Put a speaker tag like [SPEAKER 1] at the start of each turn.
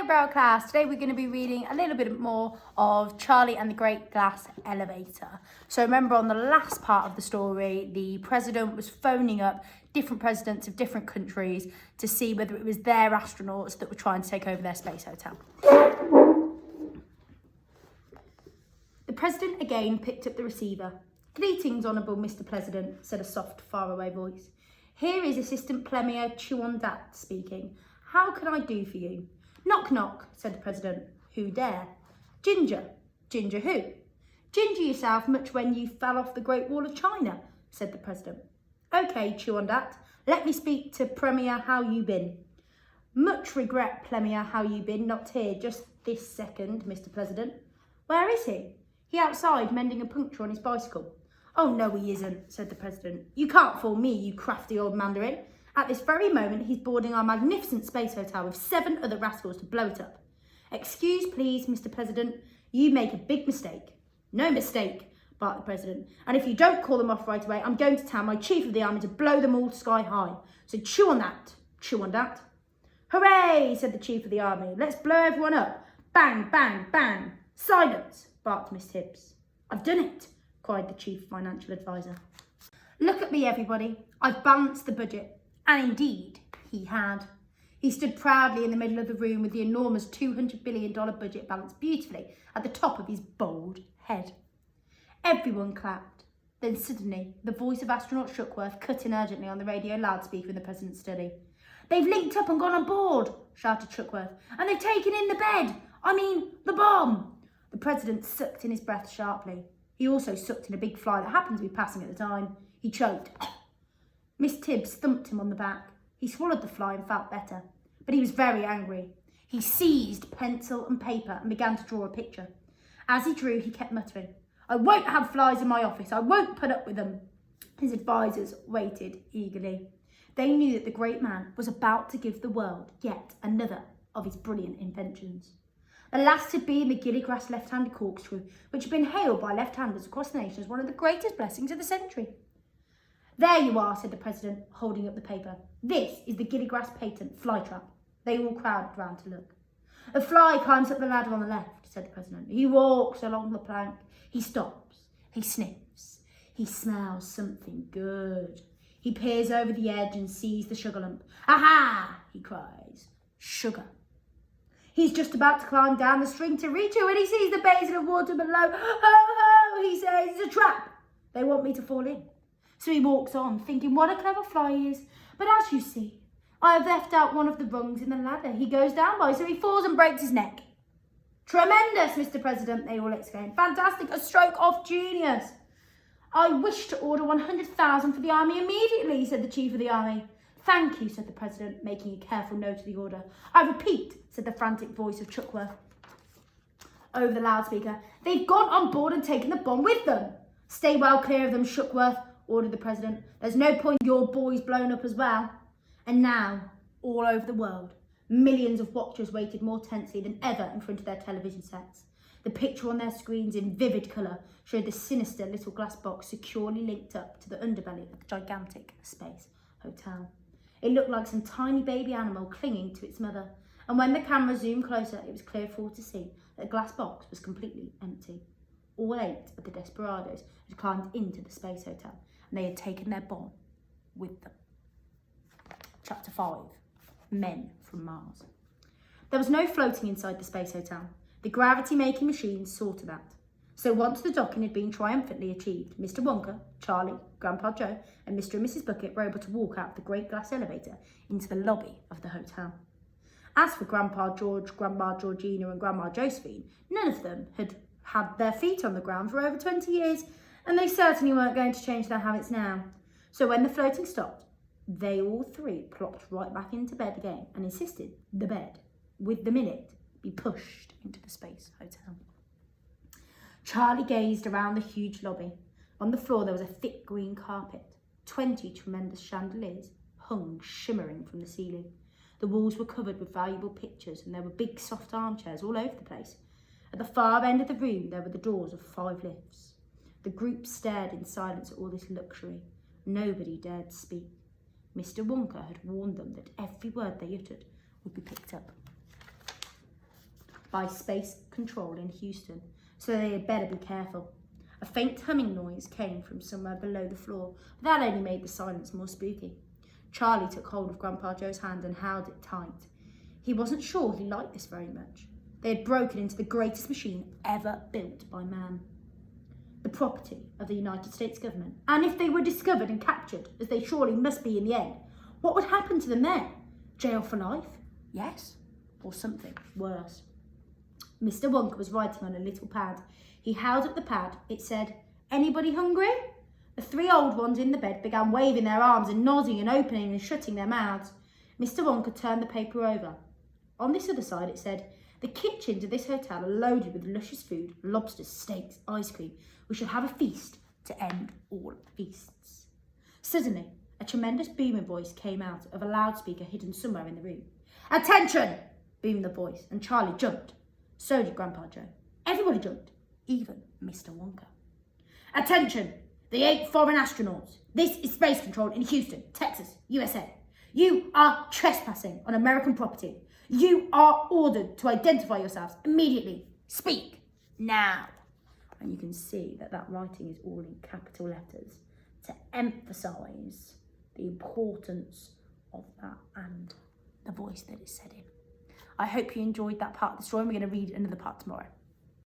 [SPEAKER 1] Hello Braille class, today we're going to be reading a little bit more of Charlie and the Great Glass Elevator. So remember on the last part of the story, the president was phoning up different presidents of different countries to see whether it was their astronauts that were trying to take over their space hotel. The president again picked up the receiver. "Greetings, Honourable Mr. President," said a soft, faraway voice. "Here is Assistant Premier Chuondat speaking. How can I do for you?" "Knock, knock," said the president. "Who dare?" "Ginger." "Ginger who?" "Ginger yourself much when you fell off the Great Wall of China," said the president. "OK, Chuondat, let me speak to Premier How You Been." "Much regret, Premier How You Been, not here just this second, Mr. President." "Where is he?" "He outside mending a puncture on his bicycle." "Oh, no, he isn't," said the president. "You can't fool me, you crafty old mandarin. At this very moment, he's boarding our magnificent space hotel with 7 other rascals to blow it up." "Excuse, please, Mr. President. You make a big mistake." "No mistake," barked the president. "And if you don't call them off right away, I'm going to tell my chief of the army to blow them all sky high. So chew on that, chew on that." "Hooray," said the chief of the army. "Let's blow everyone up. Bang, bang, bang." "Silence," barked Miss Tibbs. "I've done it," cried the chief financial advisor. "Look at me, everybody. I've balanced the budget." And indeed, he had. He stood proudly in the middle of the room with the enormous $200 billion budget balanced beautifully at the top of his bald head. Everyone clapped. Then suddenly, the voice of astronaut Shuckworth cut in urgently on the radio loudspeaker in the president's study. "They've linked up and gone on board," shouted Shuckworth. "And they've taken in the bed. The bomb." The president sucked in his breath sharply. He also sucked in a big fly that happened to be passing at the time. He choked. Miss Tibbs thumped him on the back. He swallowed the fly and felt better. But he was very angry. He seized pencil and paper and began to draw a picture. As he drew, he kept muttering, "I won't have flies in my office. I won't put up with them." His advisors waited eagerly. They knew that the great man was about to give the world yet another of his brilliant inventions. The last had been the Gilligrass left-handed corkscrew, which had been hailed by left-handers across the nation as one of the greatest blessings of the century. "There you are," said the president, holding up the paper. "This is the Gilligrass patent fly trap." They all crowded round to look. "A fly climbs up the ladder on the left," said the president. "He walks along the plank. He stops. He sniffs. He smells something good. He peers over the edge and sees the sugar lump. 'Aha!' he cries. 'Sugar.' He's just about to climb down the string to reach it when he sees the basin of water below. 'Ho, ho,' he says, 'it's a trap. They want me to fall in.' So he walks on, thinking what a clever fly he is. But as you see, I have left out one of the rungs in the ladder he goes down by, so he falls and breaks his neck." "Tremendous, Mr. President," they all exclaimed. "Fantastic, a stroke of genius." "I wish to order 100,000 for the army immediately," said the chief of the army. "Thank you," said the president, making a careful note of the order. "I repeat," said the frantic voice of Shuckworth over the loudspeaker, "they've gone on board and taken the bomb with them." "Stay well clear of them, Shuckworth," ordered the president. "There's no point your boys blown up as well." And now, all over the world, millions of watchers waited more tensely than ever in front of their television sets. The picture on their screens in vivid colour showed the sinister little glass box securely linked up to the underbelly of the gigantic space hotel. It looked like some tiny baby animal clinging to its mother, and when the camera zoomed closer, it was clear for all to see that the glass box was completely empty. All 8 of the desperados had climbed into the space hotel, and they had taken their bomb with them. Chapter 5. Men from Mars. There was no floating inside the space hotel. The gravity-making machines saw to that. So once the docking had been triumphantly achieved, Mr. Wonka, Charlie, Grandpa Joe, and Mr. and Mrs. Bucket were able to walk out of the great glass elevator into the lobby of the hotel. As for Grandpa George, Grandma Georgina, and Grandma Josephine, none of them had had their feet on the ground for over 20 years, and they certainly weren't going to change their habits now. So when the floating stopped, they all 3 plopped right back into bed again and insisted the bed, with them in it, be pushed into the space hotel. Charlie gazed around the huge lobby. On the floor there was a thick green carpet. 20 tremendous chandeliers hung shimmering from the ceiling. The walls were covered with valuable pictures, and there were big soft armchairs all over the place. At the far end of the room there were the doors of 5 lifts. The group stared in silence at all this luxury. Nobody dared speak. Mr. Wonka had warned them that every word they uttered would be picked up. by Space Control in Houston, so they had better be careful. A faint humming noise came from somewhere below the floor, but that only made the silence more spooky. Charlie took hold of Grandpa Joe's hand and held it tight. He wasn't sure he liked this very much. They had broken into the greatest machine ever built by man, the property of the United States government. And if they were discovered and captured, as they surely must be in the end, what would happen to them then? Jail for life? Yes, or something worse. Mr. Wonka was writing on a little pad. He held up the pad. It said, "Anybody hungry?" The three old ones in the bed began waving their arms and nodding and opening and shutting their mouths. Mr. Wonka turned the paper over. On this other side it said, "The kitchens of this hotel are loaded with luscious food, lobsters, steaks, ice cream. We shall have a feast to end all feasts." Suddenly, a tremendous booming voice came out of a loudspeaker hidden somewhere in the room. "Attention!" boomed the voice, and Charlie jumped. So did Grandpa Joe. Everybody jumped, even Mr. Wonka. "Attention! The 8 foreign astronauts. This is Space Control in Houston, Texas, USA. You are trespassing on American property. You are ordered to identify yourselves immediately. Speak now." And you can see that that writing is all in capital letters to emphasise the importance of that and the voice that it's said in. I hope you enjoyed that part of the story. We're going to read another part tomorrow.